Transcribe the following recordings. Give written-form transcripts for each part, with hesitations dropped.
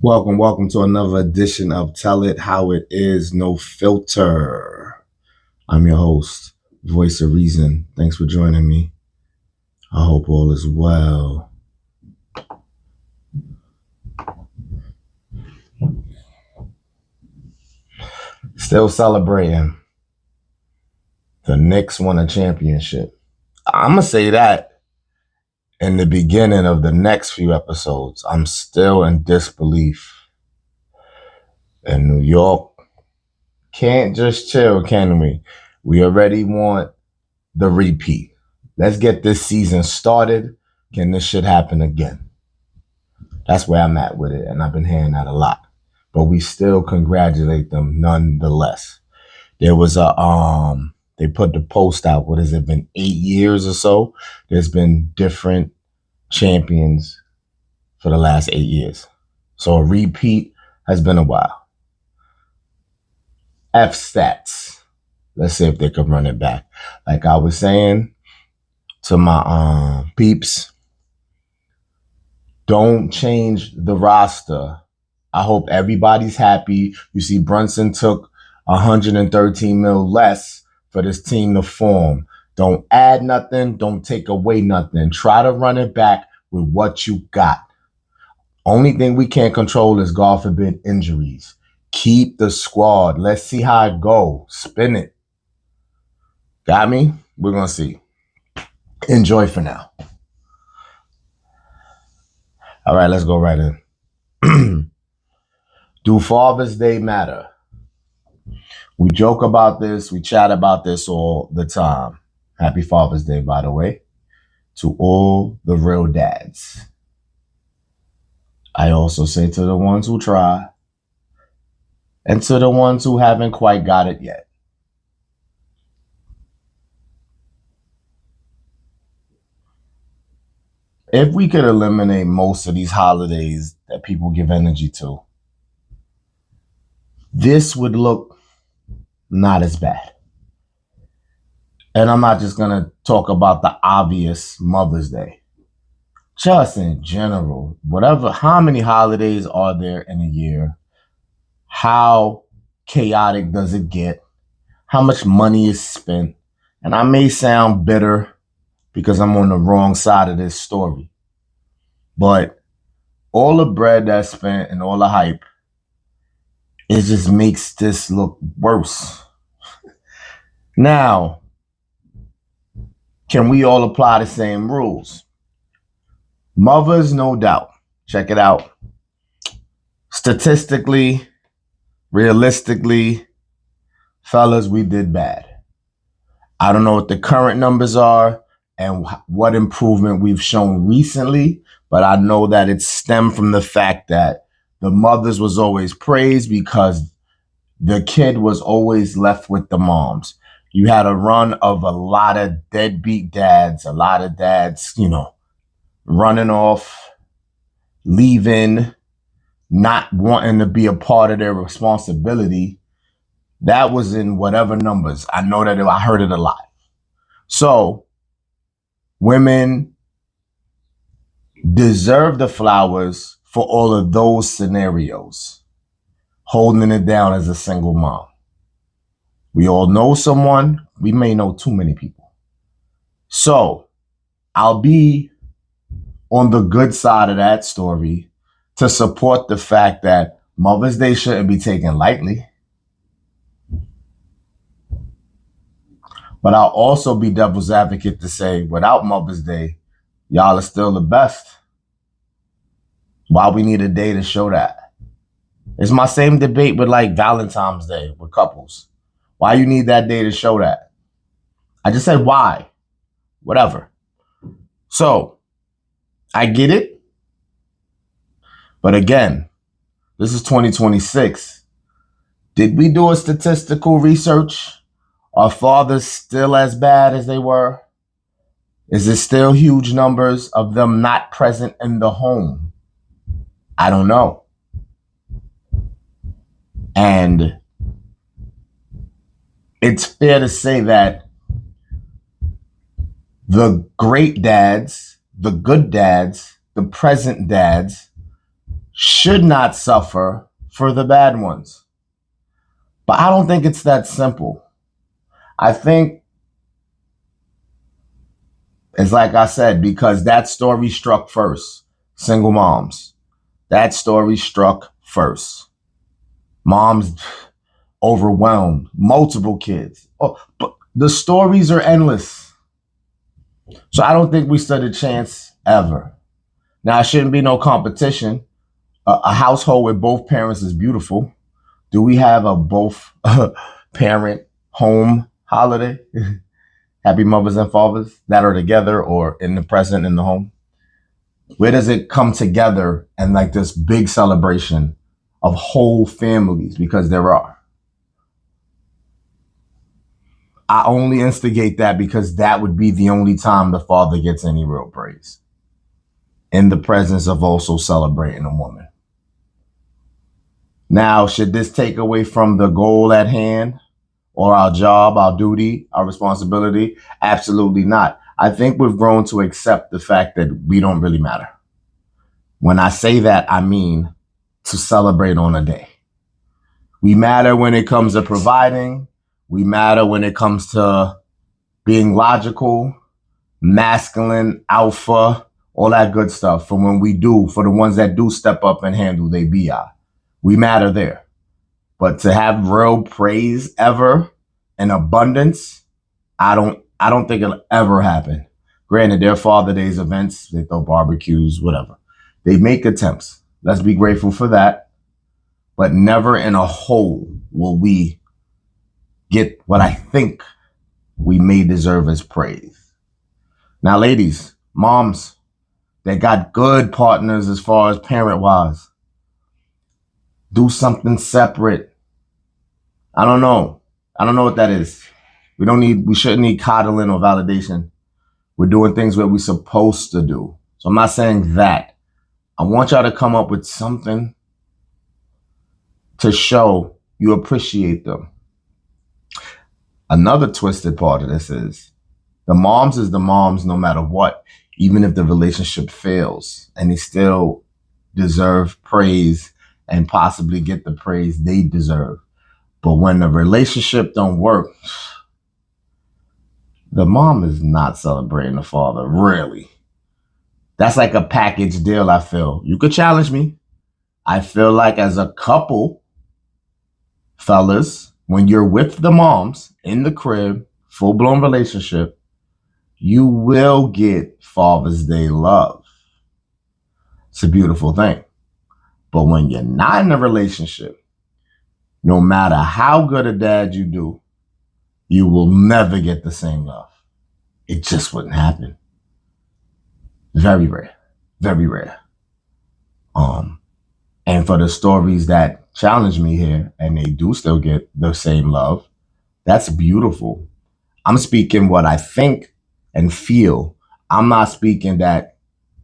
Welcome to another edition of Tell It How It Is, No Filter. I'm your host, Voice of Reason. Thanks for joining me. I hope all is well. Still celebrating. The Knicks won a championship. I'm going to say that in the beginning of the next few episodes. I'm still in disbelief. And New York can't just chill, can we? We already want the repeat. Let's get this season started. Can this shit happen again? That's where I'm at with it, and I've been hearing that a lot. But we still congratulate them nonetheless. There was they put the post out, what has it been, 8 years or so? There's been different champions for the last 8 years. So a repeat has been a while. F stats. Let's see if they can run it back. Like I was saying to my peeps, don't change the roster. I hope everybody's happy. You see, Brunson took 113 mil less for this team to form. Don't add nothing. Don't take away nothing. Try to run it back with what you got. Only thing we can't control is, God forbid, injuries. Keep the squad. Let's see how it goes. Spin it. Got me? We're going to see. Enjoy for now. All right, let's go right in. Do Father's Day matter? We joke about this. We chat about this all the time. Happy Father's Day, by the way, to all the real dads. I also say to the ones who try and to the ones who haven't quite got it yet. If we could eliminate most of these holidays that people give energy to, this would look not as bad. And I'm not just going to talk about the obvious Mother's Day. Just in general, how many holidays are there in a year? How chaotic does it get? How much money is spent? And I may sound bitter because I'm on the wrong side of this story. But all the bread that's spent and all the hype, it just makes this look worse. Now, can we all apply the same rules? Mothers, no doubt. Check it out. Statistically, realistically, fellas, we did bad. I don't know what the current numbers are and what improvement we've shown recently, but I know that it stemmed from the fact that the mothers was always praised because the kid was always left with the moms. You had a run of a lot of deadbeat dads, a lot of dads, running off, leaving, not wanting to be a part of their responsibility. That was in whatever numbers. I know that I heard it a lot. So women deserve the flowers for all of those scenarios, holding it down as a single mom. We all know someone. We may know too many people. So I'll be on the good side of that story to support the fact that Mother's Day shouldn't be taken lightly. But I'll also be devil's advocate to say, without Mother's Day, y'all are still the best. Why we need a day to show that? It's my same debate with like Valentine's Day with couples. Why you need that day to show that? I just said why. Whatever. So, I get it. But again, this is 2026. Did we do a statistical research? Are fathers still as bad as they were? Is it still huge numbers of them not present in the home? I don't know. And it's fair to say that the great dads, the good dads, the present dads should not suffer for the bad ones. But I don't think it's that simple. I think it's like I said, because that story struck first. Single moms. That story struck first. Moms overwhelmed, multiple kids. Oh, but the stories are endless. So I don't think we stood a chance ever. Now, it shouldn't be no competition. A household with both parents is beautiful. Do we have a both parent home holiday? Happy mothers and fathers that are together or in the present in the home? Where does it come together and like this big celebration of whole families? Because there are. I only instigate that because that would be the only time the father gets any real praise. In the presence of also celebrating a woman. Now, should this take away from the goal at hand or our job, our duty, our responsibility? Absolutely not. I think we've grown to accept the fact that we don't really matter. When I say that, I mean to celebrate on a day. We matter when it comes to providing. We matter when it comes to being logical, masculine, alpha, all that good stuff. For when we do, for the ones that do step up and handle their BI. We matter there. But to have real praise ever in abundance, I don't think it'll ever happen. Granted, their Father Days events, they throw barbecues, whatever. They make attempts. Let's be grateful for that. But never in a whole will we get what I think we may deserve as praise. Now, ladies, moms, they got good partners as far as parent-wise. Do something separate. I don't know what that is. We shouldn't need coddling or validation. We're doing things what we're supposed to do. So I'm not saying that. I want y'all to come up with something to show you appreciate them. Another twisted part of this is the moms no matter what, even if the relationship fails, and they still deserve praise and possibly get the praise they deserve. But when the relationship don't work, the mom is not celebrating the father, really. That's like a package deal, I feel. You could challenge me. I feel like as a couple, fellas, when you're with the moms in the crib, full-blown relationship, you will get Father's Day love. It's a beautiful thing. But when you're not in a relationship, no matter how good a dad you do, you will never get the same love. It just wouldn't happen. Very rare. Very rare. And for the stories that challenge me here, and they do still get the same love, that's beautiful. I'm speaking what I think and feel. I'm not speaking that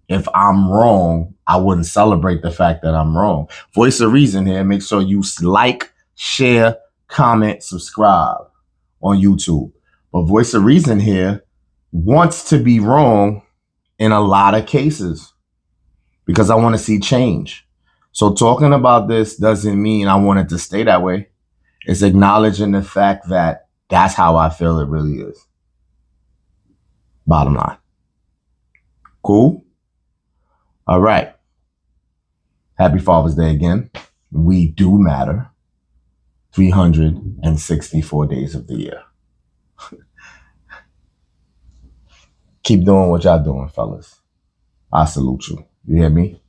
if I'm wrong, I wouldn't celebrate the fact that I'm wrong. Voice of Reason here. Make sure you like, share, comment, subscribe on YouTube. But Voice of Reason here wants to be wrong in a lot of cases because I want to see change. So talking about this doesn't mean I want it to stay that way. It's acknowledging the fact that that's how I feel it really is. Bottom line. Cool? All right. Happy Father's Day again. We do matter. 364 days of the year. Keep doing what y'all doing, fellas. I salute you. You hear me?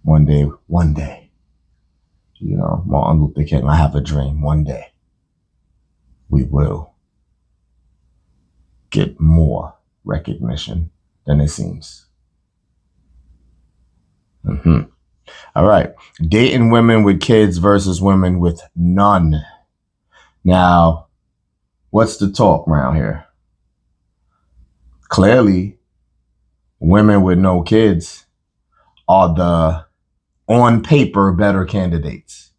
One day. You know, Martin Luther King, I have a dream. One day, we will get more recognition than it seems. All right. Dating women with kids versus women with none. Now, what's the talk around here? Clearly, women with no kids are the on paper better candidates.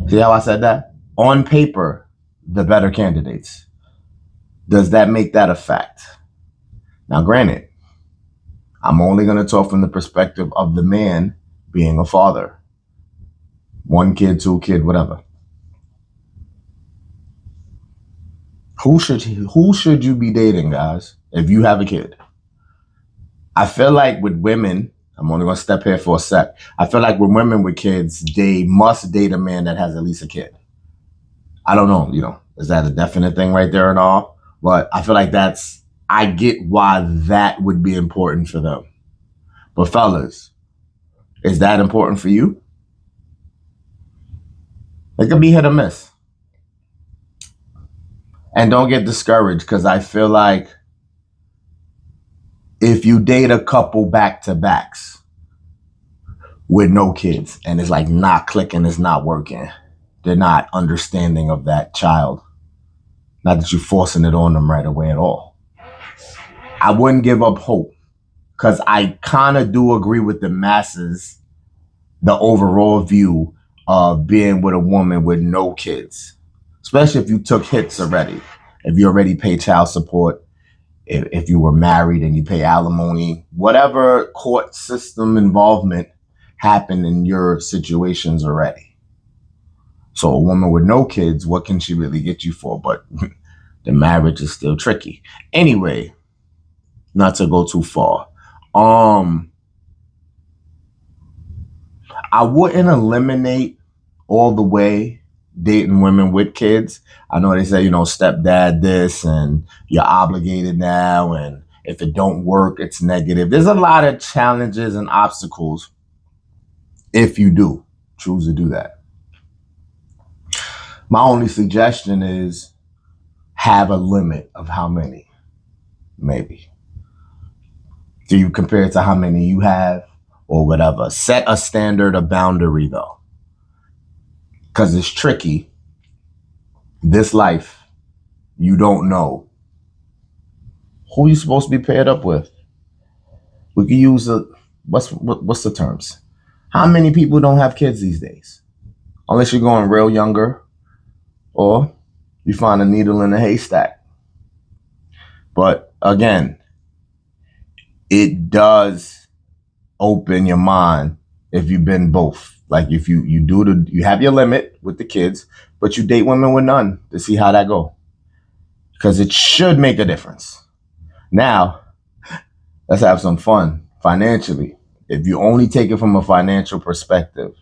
See how I said that? On paper, the better candidates. Does that make that a fact? Now, granted, I'm only going to talk from the perspective of the man being a father. 1 kid, 2 kid, whatever. Who should you be dating, guys, if you have a kid? I feel like with women, I'm only going to step here for a sec. I feel like with women with kids, they must date a man that has at least a kid. I don't know, is that a definite thing right there and all? But I feel like I get why that would be important for them. But fellas, is that important for you? It could be hit or miss. And don't get discouraged, because I feel like if you date a couple back-to-backs with no kids and it's like not clicking, it's not working, they're not understanding of that child. Not that you're forcing it on them right away at all. I wouldn't give up hope, because I kind of do agree with the masses, the overall view of being with a woman with no kids. Especially if you took hits already. If you already pay child support, if you were married and you pay alimony, whatever court system involvement happened in your situations already. So a woman with no kids, what can she really get you for? But the marriage is still tricky. Anyway, not to go too far. I wouldn't eliminate all the way dating women with kids. I know they say, stepdad this, and you're obligated now, and if it don't work, it's negative. There's a lot of challenges and obstacles if you do choose to do that. My only suggestion is have a limit of how many, maybe. Do you compare it to how many you have or whatever? Set a standard, a boundary, though. Because it's tricky. This life, you don't know who you're supposed to be paired up with. We could use what's the terms? How many people don't have kids these days? Unless you're going real younger, or you find a needle in a haystack. But again, it does open your mind if you've been both. Like if you have your limit with the kids, but you date women with none to see how that go. Because it should make a difference. Now, let's have some fun financially. If you only take it from a financial perspective,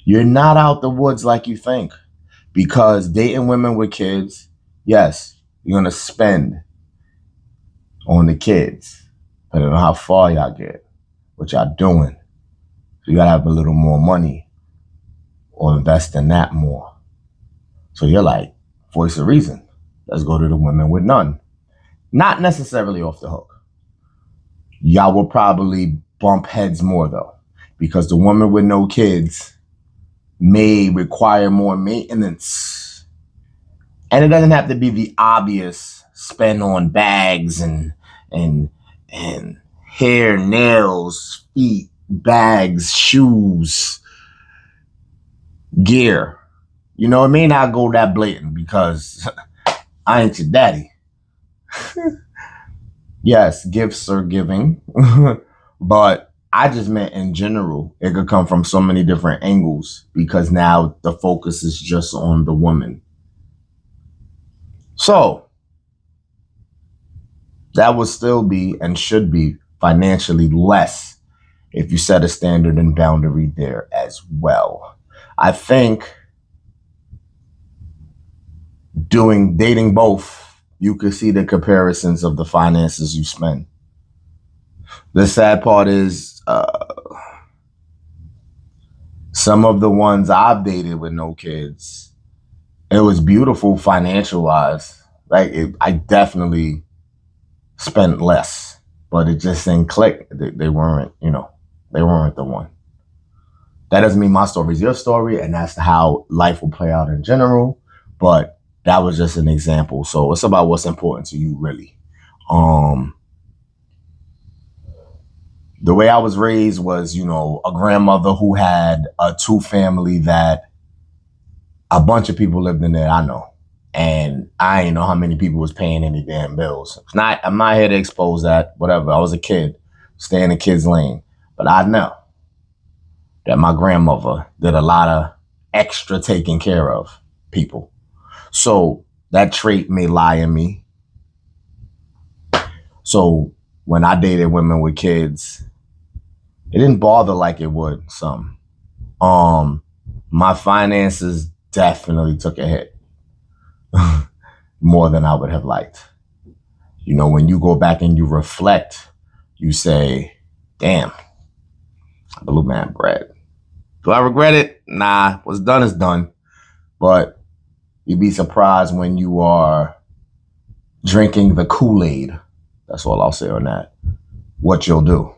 you're not out the woods like you think. Because dating women with kids, yes, you're going to spend on the kids. I don't know how far y'all get, what y'all doing. So you got to have a little more money or invest in that more. So you're like, voice of reason. Let's go to the women with none. Not necessarily off the hook. Y'all will probably bump heads more though, because the woman with no kids may require more maintenance. And it doesn't have to be the obvious spend on bags and hair, nails, feet, bags, shoes, gear. It may not go that blatant because I ain't your daddy. Yes, gifts are giving, but I just meant in general, it could come from so many different angles because now the focus is just on the woman. So that would still be and should be financially less if you set a standard and boundary there as well. I think dating both, you could see the comparisons of the finances you spend. The sad part is some of the ones I've dated with no kids, it was beautiful financial wise. I definitely spent less, but it just didn't click. They weren't, they weren't the one. That doesn't mean my story is your story, and that's how life will play out in general. But that was just an example. So it's about what's important to you, really. The way I was raised was, a grandmother who had a 2-family that a bunch of people lived in there, I know. And I ain't know how many people was paying any damn bills. I'm not here to expose that, whatever. I was a kid, stay in the kid's lane. But I know. that my grandmother did a lot of extra taking care of people. So that trait may lie in me. So when I dated women with kids, it didn't bother like it would some. My finances definitely took a hit more than I would have liked. You know, when you go back and you reflect, you say, damn, I blew my bread. Do I regret it? Nah, what's done is done. But you'd be surprised when you are drinking the Kool-Aid. That's all I'll say on that. What you'll do.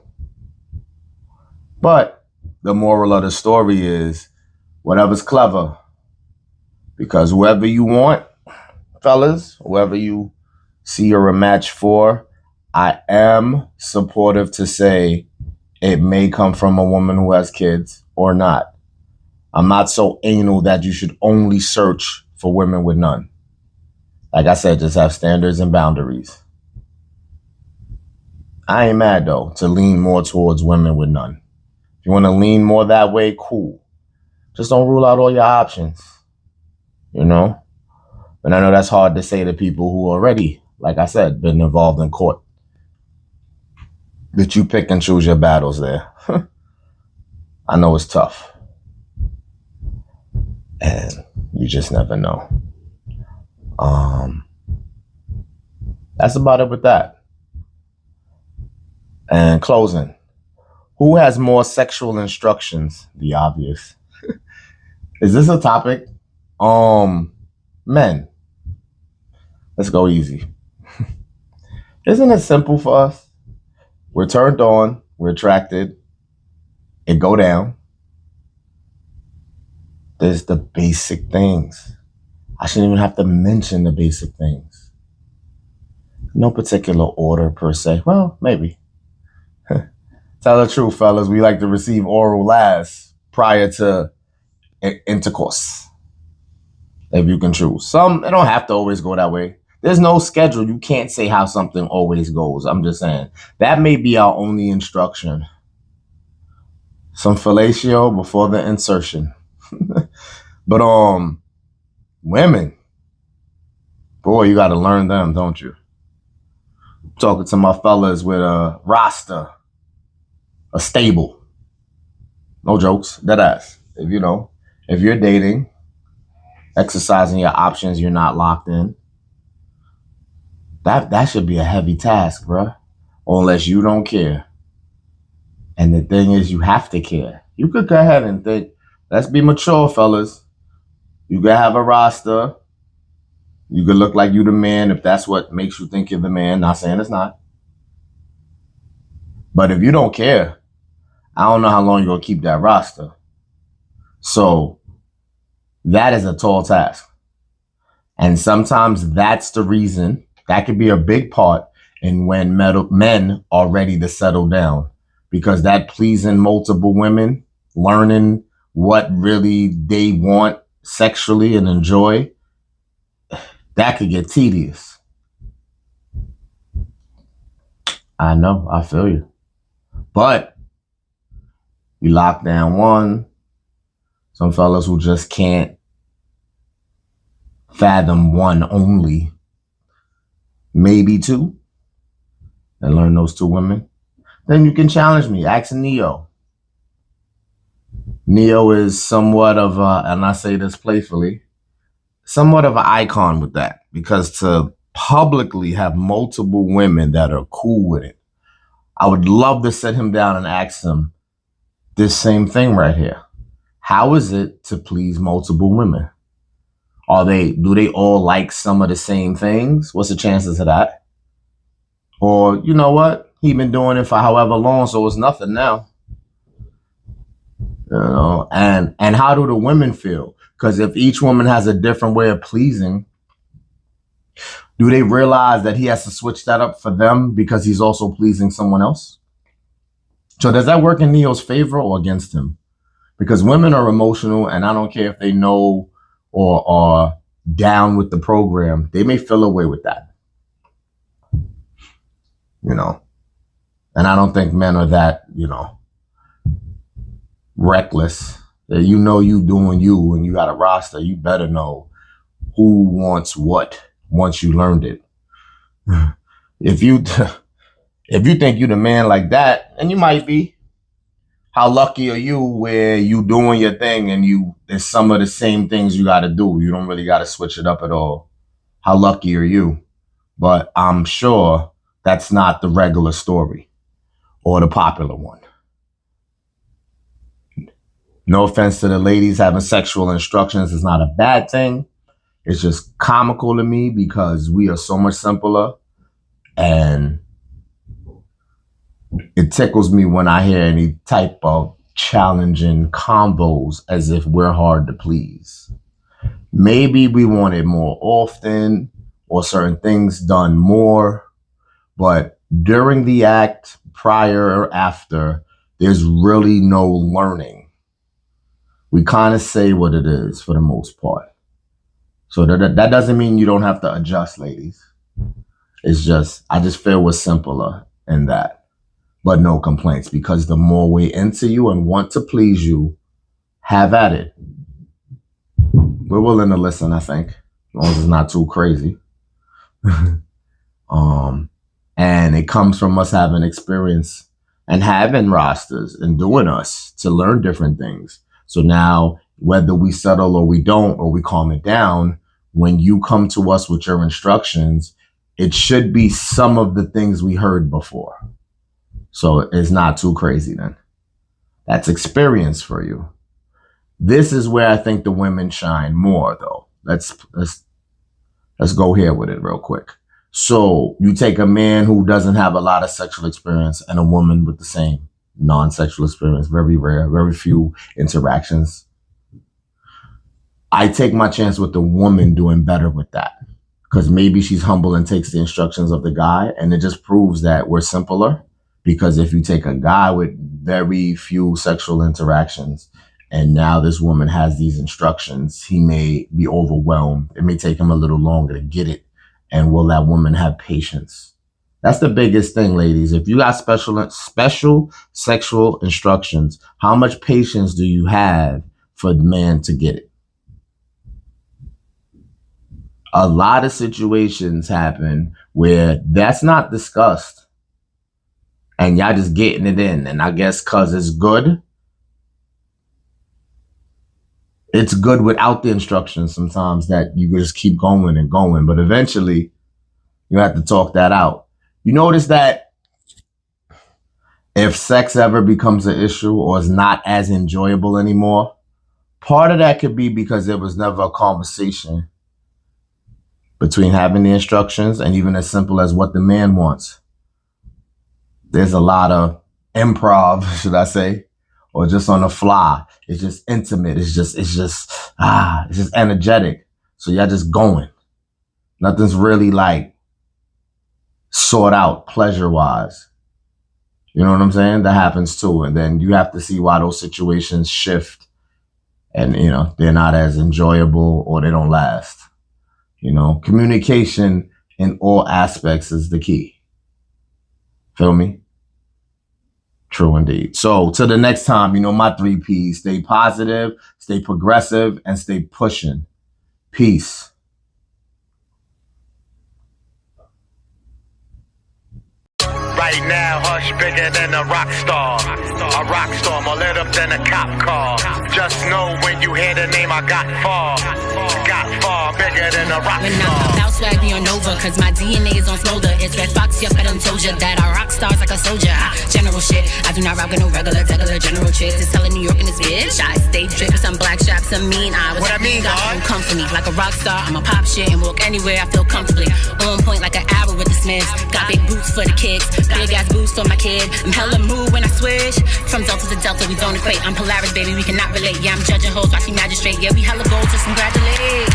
But the moral of the story is whatever's clever. Because whoever you want, fellas, whoever you see you're a match for, I am supportive to say it may come from a woman who has kids or not. I'm not so anal that you should only search for women with none. Like I said, just have standards and boundaries. I ain't mad, though, to lean more towards women with none. If you want to lean more that way, cool. Just don't rule out all your options, you know? And I know that's hard to say to people who already, like I said, been involved in court. That you pick and choose your battles there. I know it's tough. And you just never know. That's about it with that. And closing. Who has more sexual instructions? The obvious. Is this a topic? Men. Let's go easy. Isn't it simple for us? We're turned on. We're attracted. It go down. There's the basic things. I shouldn't even have to mention the basic things. No particular order per se. Well, maybe. Tell the truth, fellas. We like to receive oral last prior to intercourse. If you can choose. Some, it don't have to always go that way. There's no schedule. You can't say how something always goes. I'm just saying. That may be our only instruction. Some fellatio before the insertion. But women, boy, you got to learn them, don't you? Talking to my fellas with a roster, a stable. No jokes, dead ass. If you're dating, exercising your options, you're not locked in. That should be a heavy task, bruh. Unless you don't care. And the thing is, you have to care. You could go ahead and think, let's be mature, fellas. You could have a roster. You could look like you the man if that's what makes you think you're the man. Not saying it's not. But if you don't care, I don't know how long you're going to keep that roster. So that is a tall task. And sometimes that's the reason. That could be a big part in when men are ready to settle down. Because that pleasing multiple women, learning what really they want sexually and enjoy, that could get tedious. I know, I feel you. But you lock down one. Some fellas who just can't fathom one only. Maybe two. And learn those two women. Then you can challenge me. Ask Neo. Neo is somewhat of a, and I say this playfully, somewhat of an icon with that. Because to publicly have multiple women that are cool with it, I would love to sit him down and ask him this same thing right here. How is it to please multiple women? Do they all like some of the same things? What's the chances of that? Or, you know what? He been doing it for however long, so it's nothing now. And how do the women feel? Because if each woman has a different way of pleasing, do they realize that he has to switch that up for them because he's also pleasing someone else? So does that work in Neo's favor or against him? Because women are emotional, and I don't care if they know or are down with the program. They may feel away with that. And I don't think men are that, reckless, that you know you doing you and you got a roster, you better know who wants what once you learned it. If you think you the man like that, and you might be, how lucky are you where you doing your thing and there's some of the same things you got to do. You don't really got to switch it up at all. How lucky are you? But I'm sure that's not the regular story or the popular one. No offense to the ladies having sexual instructions. It's not a bad thing. It's just comical to me because we are so much simpler, and it tickles me when I hear any type of challenging combos as if we're hard to please. Maybe we want it more often or certain things done more, but during the act, prior or after, there's really no learning. We kind of say what it is for the most part. So that doesn't mean you don't have to adjust, ladies. It's just, I just feel we're simpler in that. But no complaints, because the more we're into you and want to please you, have at it. We're willing to listen, I think, as long as it's not too crazy. And it comes from us having experience and having rosters and doing us to learn different things. So now, whether we settle or we don't, or we calm it down, when you come to us with your instructions, it should be some of the things we heard before. So it's not too crazy then. That's experience for you. This is where I think the women shine more, though. Let's go here with it real quick. So you take a man who doesn't have a lot of sexual experience and a woman with the same non-sexual experience, very rare, very few interactions. I take my chance with the woman doing better with that, because maybe she's humble and takes the instructions of the guy, and it just proves that we're simpler. Because if you take a guy with very few sexual interactions and now this woman has these instructions, he may be overwhelmed. It may take him a little longer to get it. And will that woman have patience? That's the biggest thing, ladies. If you got special sexual instructions, how much patience do you have for the man to get it? A lot of situations happen where that's not discussed. And y'all just getting it in. And I guess because it's good without the instructions sometimes, that you just keep going and going. But eventually, you have to talk that out. You notice that if sex ever becomes an issue or is not as enjoyable anymore, part of that could be because there was never a conversation between having the instructions and even as simple as what the man wants. There's a lot of improv, should I say, or just on the fly. It's just intimate. It's just energetic. So y'all just going. Nothing's really like sought out pleasure-wise. You know what I'm saying? That happens too. And then you have to see why those situations shift and, they're not as enjoyable or they don't last. Communication in all aspects is the key. Feel me? True indeed. So to the next time, my 3 Ps: stay positive, stay progressive, and stay pushing. Peace. Right now, Hush bigger than a rock star. A rock star more lit up than a cop car. Just know when you hear the name, I got far. Got far bigger than a rock when star. When I'm about swag me on Nova, cause my DNA is on smolder. It's Red Fox, yep, I done told ya that I rock stars like a soldier. General shit, I do not rock with no regular general chicks. It's hella New York in this bitch. I stay drippin' some black straps, some mean. What I mean, dog? Come for me like a rock star. I'ma pop shit and walk anywhere I feel comfortably. On point like an arrow with the Smiths. Got big boots for the kicks. Big ass boost for my kid. I'm hella mood when I switch. From Delta to Delta, we don't equate. I'm Polaris, baby, we cannot relate. Yeah, I'm judging hoes, watching magistrate. Yeah, we hella gold, just congratulate.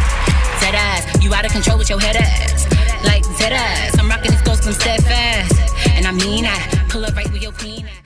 Dead ass, you out of control with your head ass. Like dead ass, I'm rocking these ghosts, I'm steadfast. And I mean that, pull up right with your queen.